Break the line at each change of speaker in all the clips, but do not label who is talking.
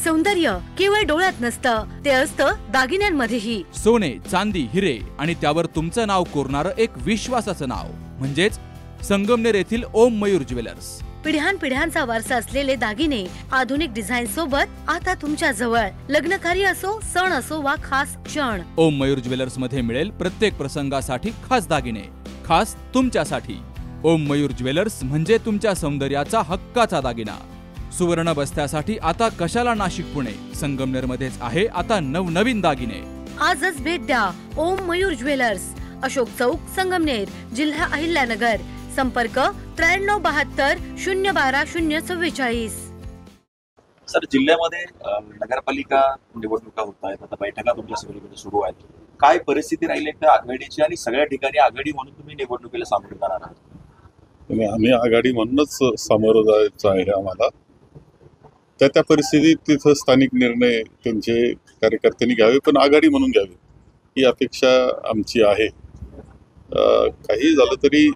सौंदर्य केवळ डोळ्यात नसतं, ते असतं दागिन्यांमध्येही.
सोने, चांदी, हिरे आणि त्यावर तुमचं नाव कोरणारं एक विश्वासाचं नाव म्हणजेच संगमनेर येथील ओम मयूर ज्वेलर्स.
पिढ्यानपिढ्यांचा वारसा असलेले दागिने आधुनिक डिझाईन सोबत आता तुमच्या जवळ. लग्न कार्य असो, सण असो वा खास क्षण,
ओम मयूर ज्वेलर्स मध्ये मिळेल प्रत्येक प्रसंगासाठी खास दागिने, खास तुमच्यासाठी. ओम मयूर ज्वेलर्स म्हणजे तुमच्या सौंदर्याचा हक्काचा दागिना. सुवर्ण बस्त्यासाठी आता कशाला नाशिक पुणे, संगमनेर मध्येच आहे आता नवनवीन दागिने.
आजच भेट द्या ओम मयूर ज्वेलर्स, अशोक चौक, संगमनेर, जिल्हा अहिल्यानगर. संपर्क 9372 012 044.
सर, जिल्ह्यामध्ये नगरपालिका निवडणुका होत आहेत, आता बैठका तुमच्या सगळीकडे सुरू आहेत. काय परिस्थिती राहील एकदा आघाडीची, आणि सगळ्या ठिकाणी आघाडी म्हणून तुम्ही निवडणुकीला सामोरे जाणार आहात?
आम्ही आघाडी म्हणूनच सामोरं जायचं आहे आम्हाला. त्या परिस्थितीत तिथं स्थानिक निर्णय त्यांचे कार्यकर्त्यांनी घ्यावे, पण आघाडी म्हणून घ्यावी ही अपेक्षा आमची आहे. काही झालं तरी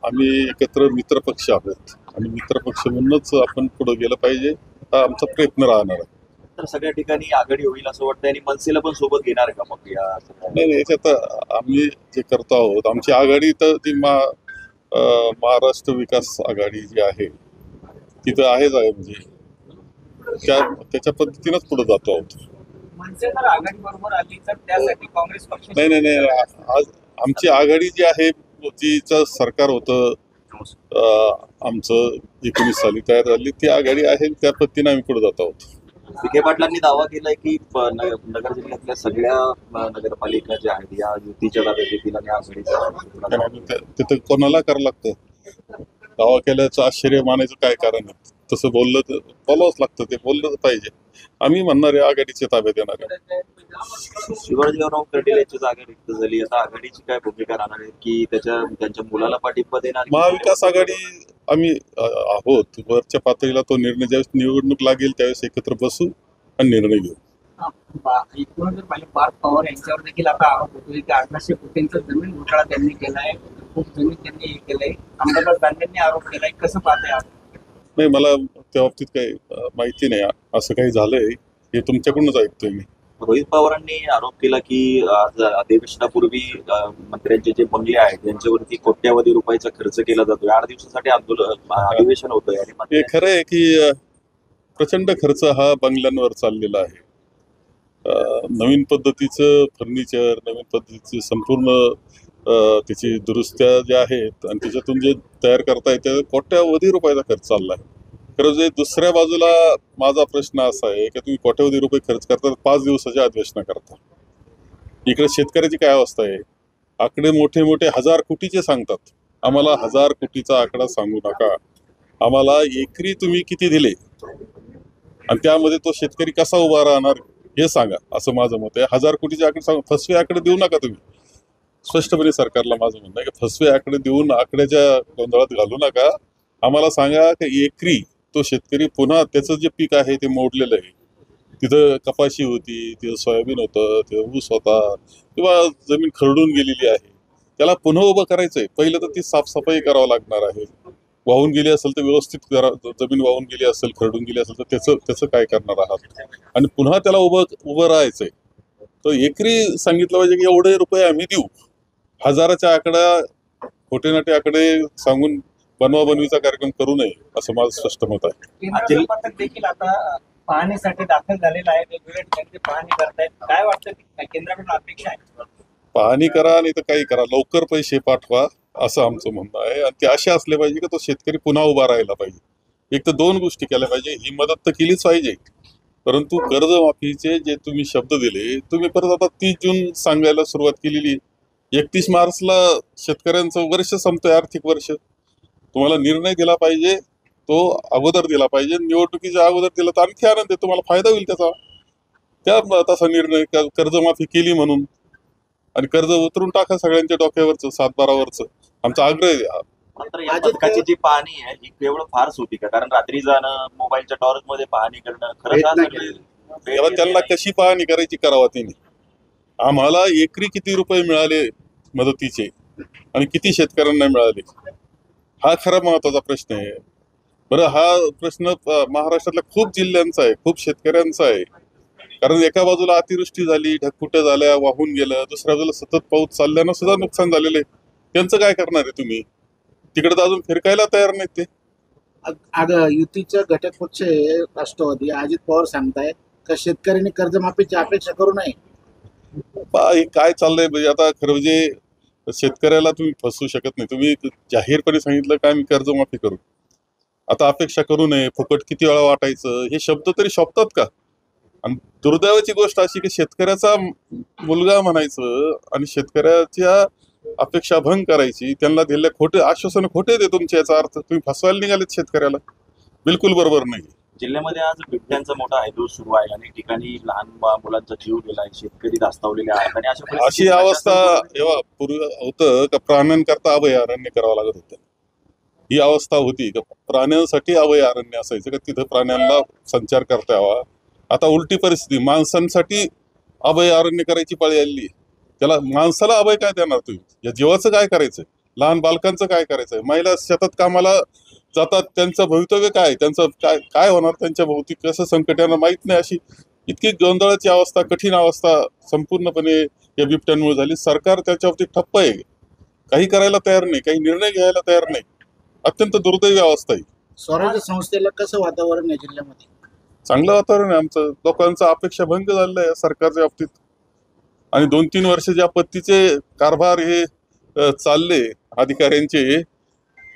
आम्ही एकत्र मित्रपक्ष आहोत आणि मित्रपक्ष म्हणूनच आपण पुढे गेलं पाहिजे, हा आमचा प्रयत्न राहणार आहे.
तर सगळ्या ठिकाणी आघाडी होईल असं वाटतं, आणि मनसेला पण सोबत घेणार का मग या?
नाही, याच्यात आम्ही जे करतो आहोत, आमची आघाडी तर ती महाराष्ट्र विकास आघाडी जी आहे तिथं आहेच आहे, म्हणजे त्याच्या पद्धतीनंच पुढे जातो आहोत.
मनसे जर आघाडी बरोबर आली तर त्यासाठी काँग्रेस पक्ष
नाही, आज आमची आघाडी जी आहे, जिचं सरकार होतं आमचं 19 साली तयार झाली, ती आघाडी आहे, त्या पद्धतीने आम्ही पुढे जात आहोत.
विखे पाटलांनी दावा केलाय की नगर जिल्ह्यातल्या सगळ्या नगरपालिका ज्या आहेत या युतीच्या ताब्यात येतील आणि आघाडीचा.
तिथं कोणाला करावं लागतं? दावा केल्याचं आश्चर्य मानायचं काय कारण आहे? तसं बोललं तर बोलावंच लागतं, ते बोललं पाहिजे. आम्ही म्हणणारे आघाडीच्या ताब्यात येणार आहे.
शिवाजीराव कर्डिल यांची जागा रिक्त झाली, आता आघाडीची काय भूमिका राहणार आहे की त्यांच्या मुलाला पाठिंबा देणार?
महाविकास आघाडी आम्ही आहोत, वरच्या पातळीला तो निर्णय ज्यावेळेस निवडणूक लागेल त्यावेळेस एकत्र बसू आणि निर्णय घेऊ.
एकूणच जर पाहिलं, पार्थ पवार यांच्यावर देखील आता आरोप होतोय की 1800 कोटींचा जमीन घोटाळा त्यांनी केलाय, खूप जमीन त्यांनी हे केलंय. अंबादास दानवेंनी आरोप केलाय, कसं पाहताय?
नाही, मला त्या बाबतीत काही माहिती नाही. असं काही झालंय हे तुमच्याकडूनच ऐकतोय मी.
रोहित पवारांनी आरोप केला की आज अधिवेशनापूर्वी मंत्र्यांचे जे बंगले आहेत त्यांच्यावरती कोट्यावधी रुपयाचा खर्च केला जातो. 8 दिवसासाठी अधिवेशन होतंय.
हे खरं आहे की प्रचंड खर्च हा बंगल्यांवर चाललेला आहे. नवीन पद्धतीचं फर्निचर, नवीन पद्धतीची संपूर्ण त्याची दुरुस्त्या ज्या आहेत आणि त्याच्यातून जे तयार करता येते, कोट्यावधी रुपयाचा खर्च चालला आहे. खरं जे दुसऱ्या बाजूला माझा प्रश्न असा आहे की तुम्ही कोट्यावधी रुपये खर्च करता, 5 दिवसाच्या अधिवेशना करता. इकडे शेतकऱ्याची काय अवस्था आहे? आकडे मोठे मोठे 1000 कोटीचे सांगतात. आम्हाला 1000 कोटीचा आकडा सांगू नका. आम्हाला एकरी तुम्ही किती दिले आणि त्यामध्ये तो शेतकरी कसा उभा राहणार हे सांगा, असं माझं मत आहे. 1000 कोटीचे आकडे सांगा, फसवे आकडे देऊ नका तुम्ही. स्पष्टपणे सरकारला माझं म्हणणं आहे की फसवे आकडे देऊन आकड्याच्या गोंधळात घालू नका. आम्हाला सांगा की एकरी तो शेतकरी पुन्हा त्याचं जे पीक आहे ते मोडलेलं आहे, तिथं कपाशी होती, तिथं सोयाबीन होतं, तिथं ऊस होता, किंवा जमीन खरडून गेलेली आहे, त्याला पुन्हा उभं करायचंय. पहिलं तर ती साफसफाई करावं लागणार आहे. वाहून गेली असेल तर व्यवस्थित करा. जमीन वाहून गेली असेल, खरडून गेली असेल तर त्याचं काय करणार आहात? आणि पुन्हा त्याला उभं राहायचंय. तर एकरी सांगितलं पाहिजे की एवढे रुपये आम्ही देऊ. 1000च्या आकडा, खोटे-नाटे आकडे सांगून बनवाबनवीचा कार्यक्रम करू नये, असं माझं स्पष्ट मत आहे.
केंद्र पथक देखील आता पाहणीसाठी दाखल झालेलं आहे, वेगवेगळ्या ठिकाणी पाहणी करतायत. काय वाटतं की केंद्राकडून अपेक्षा आहे?
पाहणी करा, नाही तर काही करा, लवकर पैसे पाठवा असं आमचं म्हणणं आहे. आणि ते असे असले पाहिजे की तो शेतकरी पुन्हा उभा राहायला पाहिजे. एक तर 2 गोष्टी केल्या पाहिजे. ही मदत तर केलीच पाहिजे, परंतु कर्जमाफीचे जे तुम्ही शब्द दिले, तुम्ही परत आता 30 जून सांगायला सुरुवात केलेली. 31 मार्चला शेतकऱ्यांचं वर्ष संपतंय, आर्थिक वर्ष. तुम्हाला निर्णय दिला पाहिजे, तो अगोदर दिला पाहिजे. निवडणुकीच्या अगोदर दिला तर आणखी आनंद आहे, तुम्हाला फायदा होईल त्याचा. त्या तसा निर्णय कर्जमाफी केली म्हणून, आणि कर्ज उतरून टाका सगळ्यांच्या डोक्यावरचं, 7-12 आमचा आग्रह आहे.
मात्र या पथकाची जी पाहणी आहे ही केवळ फारच होती का? कारण रात्री जाणं, मोबाईलच्या टॉर्च मध्ये पाहणी करणं, खरंच
त्यांना कशी पाहणी करायची करावा त्यांनी. आम्हाला एकरी किती रुपये मिळाले मदतीचे आणि किती शेतकऱ्यांना मिळाले, हा खरा महत्वाचा प्रश्न आहे. बरं, हा प्रश्न महाराष्ट्रातल्या खूप जिल्ह्यांचा आहे, खूप शेतकऱ्यांचा आहे. कारण एका बाजूला अतिवृष्टी झाली, ढगफुट्या झाल्या, वाहून गेलं, दुसऱ्या बाजूला सतत पाऊस चालल्यानं सुद्धा नुकसान झालेलं आहे. त्यांचं काय करणार आहे तुम्ही? तिकडे तर अजून फिरकायला तयार नाहीत ते.
युतीचे घटक पक्ष आहे राष्ट्रवादी, अजित पवार सांगतायत का शेतकऱ्यांनी कर्जमाफीची अपेक्षा करू नये.
हे काय चाललंय म्हणजे आता खरं म्हणजे शेतकऱ्याला तुम्ही फसवू शकत नाही. तुम्ही जाहीरपणे सांगितलं काय मी कर्जमाफी करू, आता अपेक्षा करू नये, फुकट किती वेळा वाटायचं, हे शब्द तरी शोभतात का? आणि दुर्दैवाची गोष्ट अशी की शेतकऱ्याचा मुलगा म्हणायचं आणि शेतकऱ्याच्या अपेक्षा भंग करायची, त्यांना दिलेल्या खोटे आश्वासन खोटे दे तुमचे, याचा अर्थ तुम्ही फसवायला निघालेत शेतकऱ्याला. बिलकुल बरोबर नाही.
जिल्ह्यामध्ये आज बिबट्यांचा मोठा हैदोस सुरू आहे. अनेक ठिकाणी लहान मुलांचा जीव गेलाय, शेतकरी धास्तावलेले आहेत आणि
अशी अवस्था जेव्हा पूर्वी होतं का प्राण्यांकरता अभयारण्य करावं लागत होतं, ही अवस्था होती का प्राण्यांसाठी अभयारण्य असायचं का तिथं प्राण्यांना संचार करता यावा. आता उलटी परिस्थिती, माणसांसाठी अभयारण्य करायची पाळी आली. त्याला माणसाला अभय काय देणार तुम्ही? या जीवाचं काय करायचंय? लहान बालकांचं काय करायचंय? महिला शेतात कामाला जातात, त्यांचं भवितव्य काय, त्यांचं काय काय होणार, त्यांच्या भोवती कसं संकट यांना माहीत नाही. अशी इतकी गोंधळाची अवस्था, कठीण अवस्था संपूर्णपणे या बिबट्यांमुळे झाली. सरकार त्याच्यावरती ठप्प आहे, काही करायला तयार नाही, काही निर्णय घ्यायला तयार नाही. अत्यंत दुर्दैवी अवस्था आहे.
स्वराज्य संस्थेला कसं वातावरण आहे जिल्ह्यामध्ये?
चांगलं वातावरण आहे आमचं. लोकांचा अपेक्षा भंग झालेला आहे सरकारच्या बाबतीत. आणि 2-3 वर्ष ज्या पद्धतीचे कारभार हे चालले अधिकाऱ्यांचे,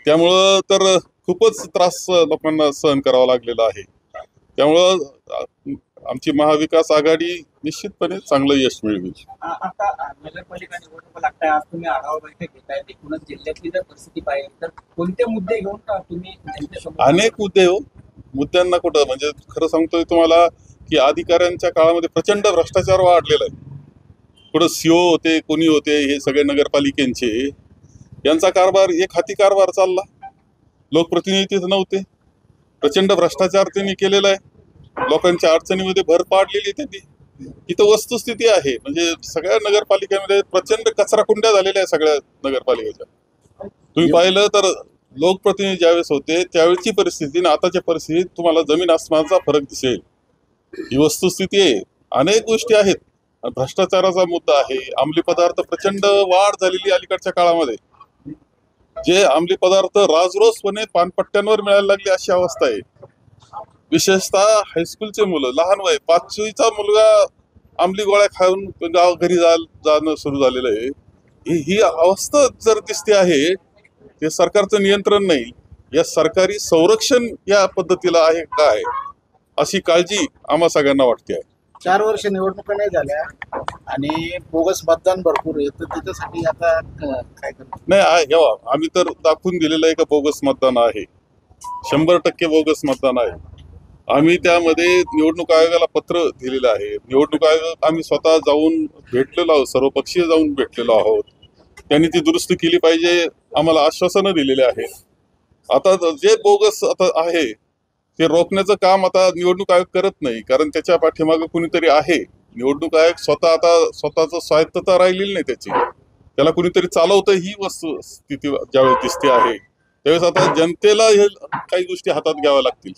त्यामुळं तर खूपच त्रास लोकांना सहन करावा लागलेला आहे. त्यामुळं आमची महाविकास आघाडी निश्चितपणे चांगलं यश मिळवेल.
आता नगरपालिका निवडणूक लागताय, आज तुम्ही आढावा बैठक घेताय, एकूणच जिल्ह्यातली जर परिस्थिती पाहिली तर कोणते मुद्दे घेऊन तुम्ही जनतेसमोर?
अनेक मुद्दे हो, मुद्द्यांना कुठं म्हणजे खरं सांगतोय तुम्हाला की अधिकाऱ्यांच्या काळामध्ये प्रचंड भ्रष्टाचार वाढलेला आहे. कुठं सीओ होते, कोणी होते, हे सगळे नगरपालिकेचे, यांचा कारभार एक हाती कारभार चालला. लोकप्रतिनिधीच नव्हते, प्रचंड भ्रष्टाचार त्यांनी केलेला आहे. लोकांच्या अडचणीमध्ये भर पाडलेली त्यांनी. इथं वस्तुस्थिती आहे म्हणजे सगळ्या नगरपालिकेमध्ये प्रचंड कचरा कुंड्या झालेल्या आहे सगळ्या नगरपालिकेच्या. तुम्ही पाहिलं तर लोकप्रतिनिधी ज्यावेळेस होते त्यावेळेची परिस्थिती आणि आताच्या परिस्थितीत तुम्हाला जमीन आसमानाचा फरक दिसेल. ही वस्तुस्थिती आहे. अनेक गोष्टी आहेत. भ्रष्टाचाराचा मुद्दा आहे. अंमली पदार्थ प्रचंड वाढ झालेली अलीकडच्या काळामध्ये. जे अंमली पदार्थ राजरोसपणे पानपट्ट्यांवर मिळायला लागले अशी अवस्था आहे. विशेषतः हायस्कूलचे मुलं, लहान वय 5वीचा मुलगा अंमली गोळ्या खाऊन घरी जाणं सुरू झालेलं आहे. ही अवस्था जर दिसते आहे, ते सरकारचं नियंत्रण नाही. या सरकारी संरक्षण या पद्धतीला आहे काय, अशी काळजी आम्हा सगळ्यांना वाटते आहे.
4 वर्ष निवडणुका नाही झाल्या आणि बोगस मतदान भरपूर आहे, तर त्याच्यासाठी आता काय करणार?
नाही, आम्ही तर दाखवून दिलेलं आहे का बोगस मतदान आहे, 100% बोगस मतदान आहे. आम्ही त्यामध्ये निवडणूक आयोगाला पत्र दिलेलं आहे. निवडणूक आयोग आम्ही स्वतः जाऊन भेटलेलो आहोत, सर्वपक्षीय जाऊन भेटलेलो आहोत. त्यांनी ती दुरुस्ती केली पाहिजे आम्हाला आश्वासनं दिलेले आहेत. आता जे बोगस आता आहे ते रोखण्याचं काम आता निवडणूक आयोग करत नाही, कारण त्याच्या पाठीमागं कुणीतरी आहे. निवडणूक आयोग स्वतः आता स्वतःच स्वायत्तता राहिलेली नाही त्याची, त्याला कुणीतरी चालवतं. ही वस्तुस्थिती ज्यावेळेस दिसते आहे त्यावेळेस आता जनतेला हे काही गोष्टी हातात घ्याव्या लागतील.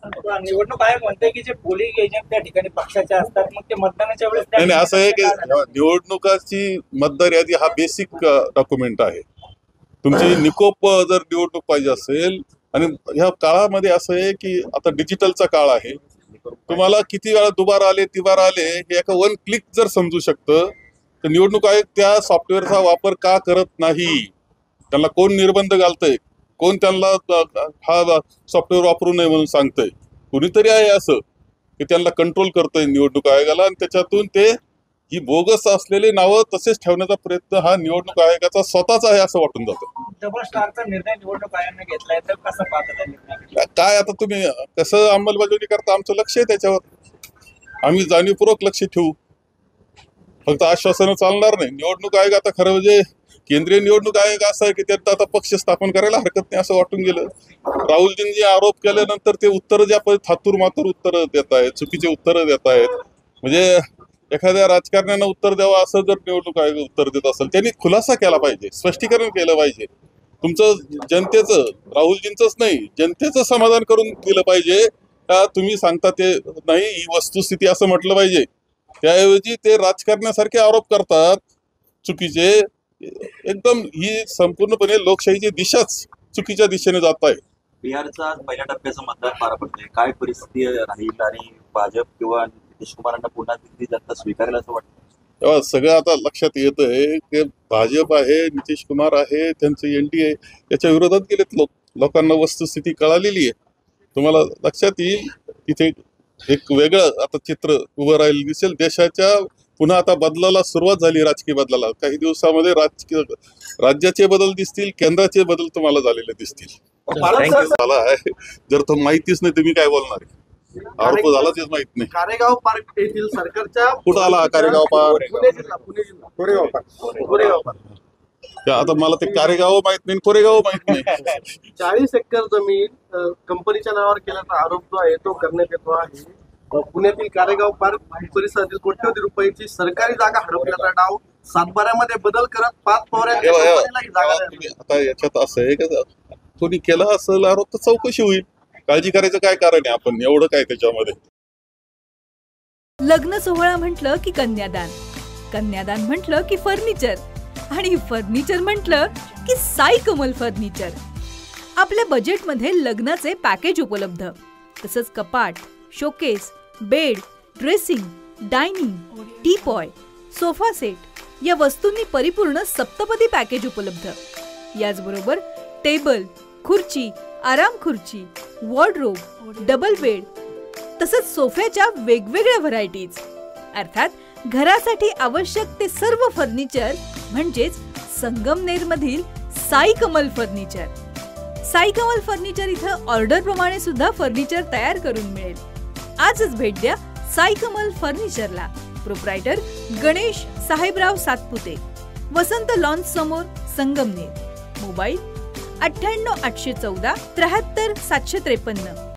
निवडणूक आयोग म्हणते की जे पोलिंग एजंट त्या ठिकाणी पक्षाचे असतात, मग ते मतदानाच्या वेळेस
नाही, असं आहे की निवडणुकाची मतदार यादी हा बेसिक डॉक्युमेंट आहे. तुमची निकोप जर निवडणूक पाहिजे असेल, आणि ह्या काळामध्ये असं आहे की आता डिजिटलचा काळ आहे. तुम्हाला किती वेळा दुबार आले तिबार आले हे एका 1 क्लिक जर समजू शकतं, तर निवडणूक आयोग त्या सॉफ्टवेअरचा वापर का करत नाही? त्यांना कोण निर्बंध घालतंय? कोण त्यांना हा सॉफ्टवेअर वापरू नये म्हणून सांगतंय? कुणीतरी आहे असं की त्यांना कंट्रोल करतंय निवडणूक आयोगाला, आणि त्याच्यातून ते ही बोगस असलेली नावं तसेच ठेवण्याचा प्रयत्न हा निवडणूक आयोगाचा स्वतःच आहे असं वाटून जातं.
डबल स्टारचा निर्णय निवडणूक आयोगाने घेतलाय, तर कसं पाहता?
काय आता तुम्ही कसं अंमलबजावणी करता, आमचं लक्ष आहे त्याच्यावर. आम्ही जाणीवपूर्वक लक्ष ठेवू. फक्त आश्वासनं चालणार नाही. निवडणूक आयोग आता खरं म्हणजे केंद्रीय निवडणूक आयोग असं आहे की त्यात आता पक्ष स्थापन करायला हरकत नाही असं वाटून गेलं. राहुलजींनी आरोप केल्यानंतर ते उत्तर ज्या थातूर मातूर उत्तरं देत आहेत, चुकीचे उत्तरं देत आहेत. म्हणजे एखाद्या राजकारण्यानं उत्तर द्यावं असं जर निवडणूक आयोग उत्तर देत असेल, त्यांनी खुलासा केला पाहिजे, स्पष्टीकरण केलं पाहिजे. तुमचं जनतेचं, राहुलजींचंच नाही, जनतेचं समाधान करून दिलं पाहिजे का तुम्ही सांगता ते नाही, ही वस्तुस्थिती असं म्हटलं पाहिजे. त्याऐवजी ते राजकारणासारखे आरोप करतात चुकीचे. एकदम ही संपूर्णपणे लोकशाहीची दिशाच चुकीच्या दिशेने जात आहे.
बिहारचा पहिल्या टप्प्याचं मतदान पार पडतंय, काय परिस्थिती राहील आणि भाजप किंवा नितीश कुमारांना पुन्हा दिल्ली जनता स्वीकारेल असं वाटतं?
तेव्हा सगळं आता लक्षात येत आहे की भाजप आहे, नितीश कुमार आहे, त्यांचं NDA याच्या विरोधात गेलेत लोक. लोकांना वस्तुस्थिती कळालेली आहे. तुम्हाला लक्षात येईल इथे एक वेगळं आता चित्र उभं राहिलं दिसेल. देशाच्या पुन्हा आता बदलाला सुरुवात झाली, राजकीय बदलाला. काही दिवसामध्ये राज्याचे बदल दिसतील, केंद्राचे बदल तुम्हाला झालेले दिसतील. झाला आहे. जर तो माहितीच नाही तुम्ही काय बोलणार आहे? आरोप झाला तेच माहित नाही.
कारेगाव पार्क येथील सरकारच्या
कुठं आला कारेगाव पार्क?
पुणे जिल्हा कोरेगाव पार्क.
आता मला ते कारेगाव माहित नाही, कोरेगाव माहित नाही.
40 एकर जमीन कंपनीच्या नावावर केल्याचा आरोप जो आहे तो करण्यात येतो आहे. पुण्यातील कारेगाव पार्क परिसरातील कोट्यवधी रुपयाची सरकारी जागा हडपल्याचा डाव, सातबाऱ्यामध्ये बदल करत 5 पवारांच्या कंपनीला ही जागा द्यावी.
आता याच्यात असं आहे का कोणी केला असेल आरोप तर चौकशी होईल. काळजी करायचं काय कारण आहे? आपण एवढं काय त्याच्यामध्ये?
लग्न सोहळा म्हटलं की कन्यादान, कन्यादान म्हटलं की फर्निचर, आणि फर्निचर म्हटलं की साई कमल फर्निचर. आपल्या बजेटमध्ये लग्नाचे पॅकेज उपलब्ध, तसंच कपाट, showcase, bed, dressing, dining, teapoy, sofa set या वस्तूंनी परिपूर्ण सप्तपदी पॅकेज उपलब्ध. याचबरोबर टेबल, खुर्ची, आराम खुर्ची, वॉर्डरोब, डबल बेड तसंच सोफ्याच्या वेगवेगळ्या व्हरायटीज. अर्थात घरासाठी आवश्यक ते सर्व फर्निचर म्हणजेच संगमनेरमधील साई कमल फर्निचर. साई कमल फर्निचर इथं ऑर्डर प्रमाणे सुद्धा फर्निचर तयार करून मिळेल. आजच भेट द्या साई कमल फर्निचरला. प्रोप्रायटर गणेश साहेबराव सातपुते, वसंत लॉन्स समोर, संगमनेर. मोबाईल 98 814 73 753.